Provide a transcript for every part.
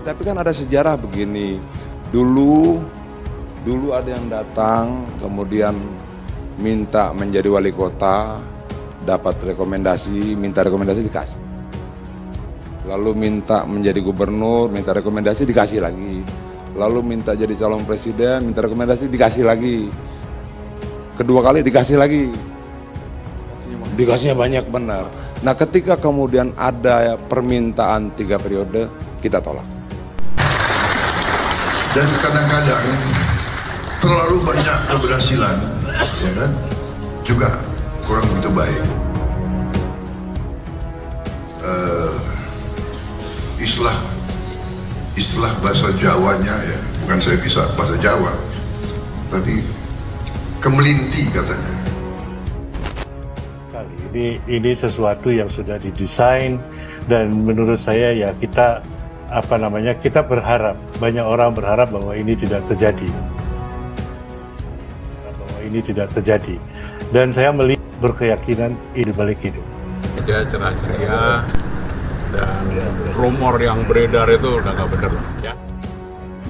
Tapi kan ada sejarah begini, dulu ada yang datang kemudian minta menjadi wali kota, dapat rekomendasi, minta rekomendasi dikasih. Lalu minta menjadi gubernur, minta rekomendasi dikasih lagi. Lalu minta jadi calon presiden, minta rekomendasi dikasih lagi. Kedua kali dikasih lagi. Dikasihnya banyak benar. Nah, ketika kemudian ada permintaan 3 periode, kita tolak. Dan kadang-kadang terlalu banyak keberhasilan, ya kan, juga kurang begitu baik. Istilah bahasa Jawanya ya, bukan saya bisa bahasa Jawa, tapi kemelinti katanya. Ini sesuatu yang sudah didesain dan menurut saya ya kita berharap, banyak orang berharap bahwa ini tidak terjadi. Dan saya melihat berkeyakinan di balik itu. Dia cerah ceria dan rumor yang beredar itu udah nggak benar ya.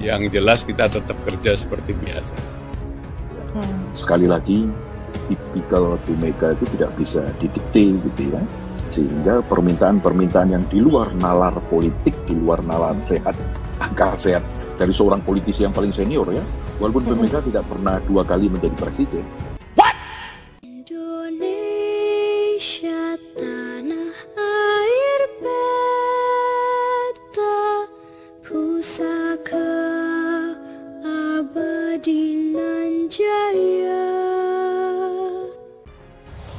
Yang jelas kita tetap kerja seperti biasa. Sekali lagi, tipikal Bu Mega itu tidak bisa didikte gitu ya. Sehingga permintaan-permintaan yang di luar nalar politik, di luar nalar sehat, akal sehat dari seorang politisi yang paling senior ya, walaupun Bu Mega tidak pernah 2 kali menjadi presiden. Indonesia tanah air beta, pusaka abadi nan jaya.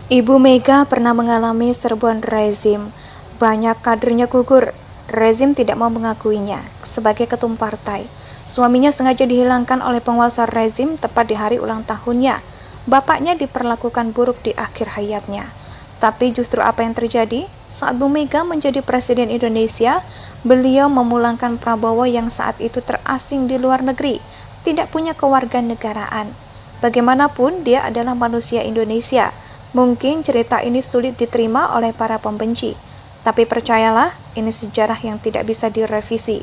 Ibu Mega pernah mengalami serbuan rezim. Banyak kadernya gugur. Rezim tidak mau mengakuinya sebagai ketum partai. Suaminya sengaja dihilangkan oleh penguasa rezim tepat di hari ulang tahunnya. Bapaknya diperlakukan buruk di akhir hayatnya. Tapi justru apa yang terjadi? Saat Bu Mega menjadi Presiden Indonesia, beliau memulangkan Prabowo yang saat itu terasing di luar negeri, tidak punya kewarganegaraan. Bagaimanapun, dia adalah manusia Indonesia. Mungkin cerita ini sulit diterima oleh para pembenci, tapi percayalah, ini sejarah yang tidak bisa direvisi.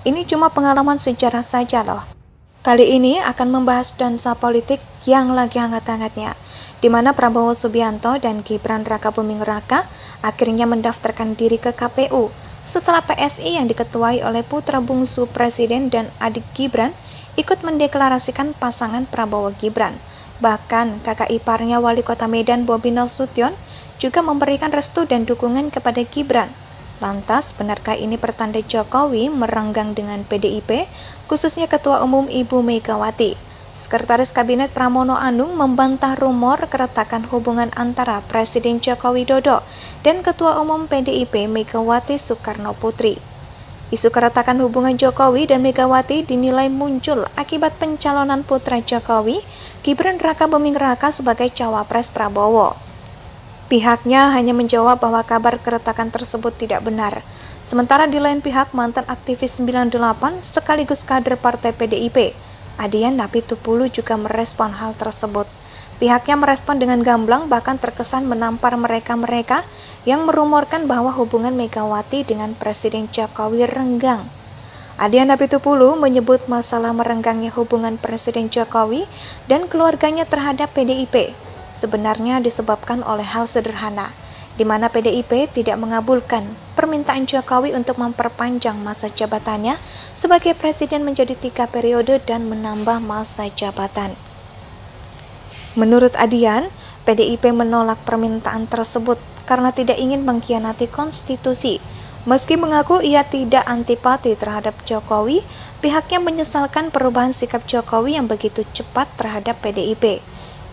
Ini cuma pengalaman sejarah saja loh. Kali ini akan membahas dansa politik yang lagi hangat-hangatnya, di mana Prabowo Subianto dan Gibran Rakabuming Raka akhirnya mendaftarkan diri ke KPU setelah PSI yang diketuai oleh putra bungsu Presiden dan adik Gibran ikut mendeklarasikan pasangan Prabowo Gibran. Bahkan kakak iparnya Wali Kota Medan Bobi Nasution juga memberikan restu dan dukungan kepada Gibran. Lantas, benarkah ini pertanda Jokowi merenggang dengan PDIP, khususnya Ketua Umum Ibu Megawati? Sekretaris Kabinet Pramono Anung membantah rumor keretakan hubungan antara Presiden Joko Widodo dan Ketua Umum PDIP Megawati Soekarno Putri. Isu keretakan hubungan Jokowi dan Megawati dinilai muncul akibat pencalonan putra Jokowi, Gibran Rakabuming Raka sebagai cawapres Prabowo. Pihaknya hanya menjawab bahwa kabar keretakan tersebut tidak benar. Sementara di lain pihak, mantan aktivis 98 sekaligus kader partai PDIP, Adian Napitupulu juga merespon hal tersebut. Pihaknya merespon dengan gamblang, bahkan terkesan menampar mereka-mereka yang merumorkan bahwa hubungan Megawati dengan Presiden Jokowi renggang. Adian Napitupulu menyebut masalah merenggangnya hubungan Presiden Jokowi dan keluarganya terhadap PDIP sebenarnya disebabkan oleh hal sederhana, di mana PDIP tidak mengabulkan permintaan Jokowi untuk memperpanjang masa jabatannya sebagai presiden menjadi 3 periode dan menambah masa jabatan. Menurut Adian, PDIP menolak permintaan tersebut karena tidak ingin mengkhianati konstitusi. Meski mengaku ia tidak antipati terhadap Jokowi, pihaknya menyesalkan perubahan sikap Jokowi yang begitu cepat terhadap PDIP.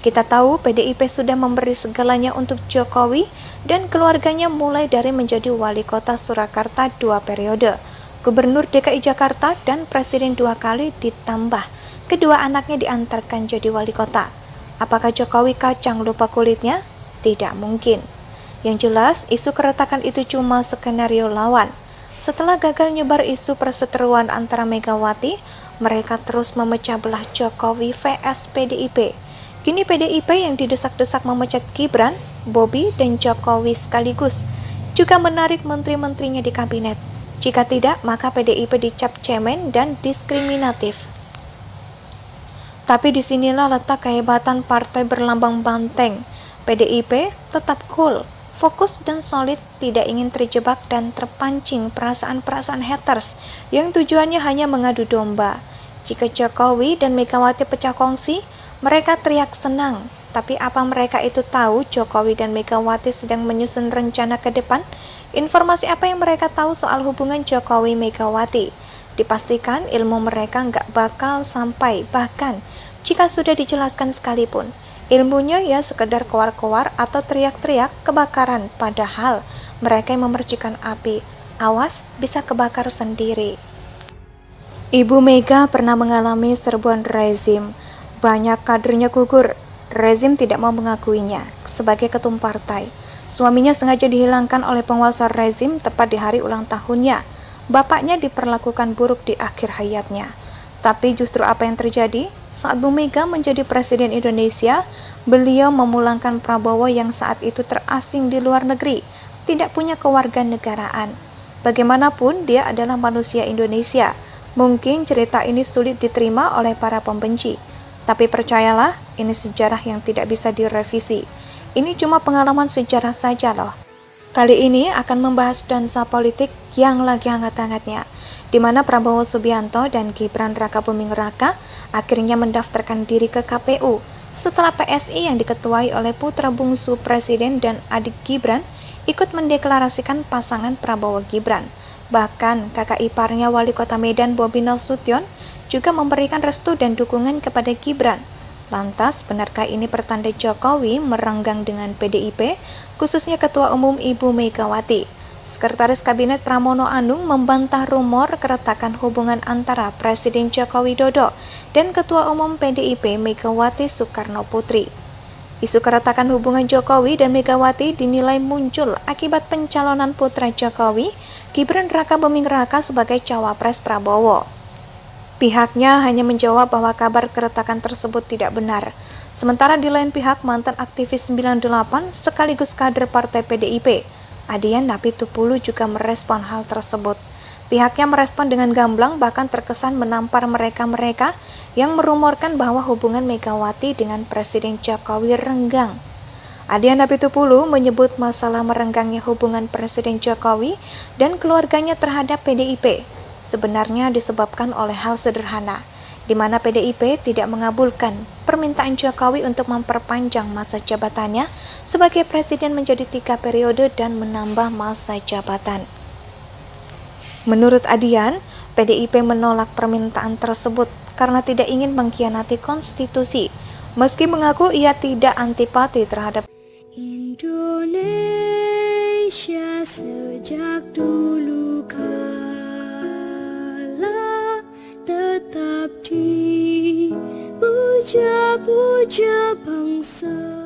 Kita tahu PDIP sudah memberi segalanya untuk Jokowi dan keluarganya, mulai dari menjadi wali kota Surakarta 2 periode, gubernur DKI Jakarta dan presiden 2 kali, ditambah kedua anaknya diantarkan jadi wali kota. Apakah Jokowi kacang lupa kulitnya? Tidak mungkin. Yang jelas, isu keretakan itu cuma skenario lawan. Setelah gagal nyebar isu perseteruan antara Megawati, mereka terus memecah belah Jokowi vs PDIP. Kini PDIP yang didesak-desak memecat Gibran, Bobi, dan Jokowi sekaligus juga menarik menteri-menterinya di kabinet. Jika tidak, maka PDIP dicap cemen dan diskriminatif. Tapi disinilah letak kehebatan partai berlambang banteng. PDIP tetap cool, fokus dan solid, tidak ingin terjebak dan terpancing perasaan-perasaan haters yang tujuannya hanya mengadu domba. Jika Jokowi dan Megawati pecah kongsi, mereka teriak senang. Tapi apa mereka itu tahu Jokowi dan Megawati sedang menyusun rencana ke depan? Informasi apa yang mereka tahu soal hubungan Jokowi-Megawati? Dipastikan ilmu mereka nggak bakal sampai, bahkan jika sudah dijelaskan sekalipun, ilmunya ya sekedar keluar-keluar atau teriak-teriak kebakaran, padahal mereka yang memercikan api. Awas, bisa kebakar sendiri. Ibu Mega pernah mengalami serbuan rezim. Banyak kadernya gugur. Rezim tidak mau mengakuinya sebagai ketum partai. Suaminya sengaja dihilangkan oleh penguasa rezim tepat di hari ulang tahunnya. Bapaknya diperlakukan buruk di akhir hayatnya. Tapi justru apa yang terjadi? Saat Bu Mega menjadi Presiden Indonesia, beliau memulangkan Prabowo yang saat itu terasing di luar negeri, tidak punya kewarganegaraan. Bagaimanapun, dia adalah manusia Indonesia. Mungkin cerita ini sulit diterima oleh para pembenci. Tapi percayalah, ini sejarah yang tidak bisa direvisi. Ini cuma pengalaman sejarah saja loh. Kali ini akan membahas dansa politik yang lagi hangat-hangatnya, di mana Prabowo Subianto dan Gibran Rakabuming Raka akhirnya mendaftarkan diri ke KPU setelah PSI yang diketuai oleh putra bungsu Presiden dan adik Gibran ikut mendeklarasikan pasangan Prabowo Gibran. Bahkan kakak iparnya Wali Kota Medan Bobi Nasution juga memberikan restu dan dukungan kepada Gibran. Lantas, benarkah ini pertanda Jokowi merenggang dengan PDIP, khususnya Ketua Umum Ibu Megawati? Sekretaris Kabinet Pramono Anung membantah rumor keretakan hubungan antara Presiden Joko Widodo dan Ketua Umum PDIP Megawati Soekarno Putri. Isu keretakan hubungan Jokowi dan Megawati dinilai muncul akibat pencalonan putra Jokowi, Gibran Rakabuming Raka sebagai cawapres Prabowo. Pihaknya hanya menjawab bahwa kabar keretakan tersebut tidak benar. Sementara di lain pihak, mantan aktivis 98 sekaligus kader partai PDIP, Adian Napitupulu juga merespon hal tersebut. Pihaknya merespon dengan gamblang, bahkan terkesan menampar mereka-mereka yang merumorkan bahwa hubungan Megawati dengan Presiden Jokowi renggang. Adian Napitupulu menyebut masalah merenggangnya hubungan Presiden Jokowi dan keluarganya terhadap PDIP sebenarnya disebabkan oleh hal sederhana, di mana PDIP tidak mengabulkan permintaan Jokowi untuk memperpanjang masa jabatannya sebagai presiden menjadi 3 periode dan menambah masa jabatan. Menurut Adian, PDIP menolak permintaan tersebut karena tidak ingin mengkhianati konstitusi, meski mengaku ia tidak antipati terhadap Indonesia sejak dulu tetap dipuja-puja bangsa.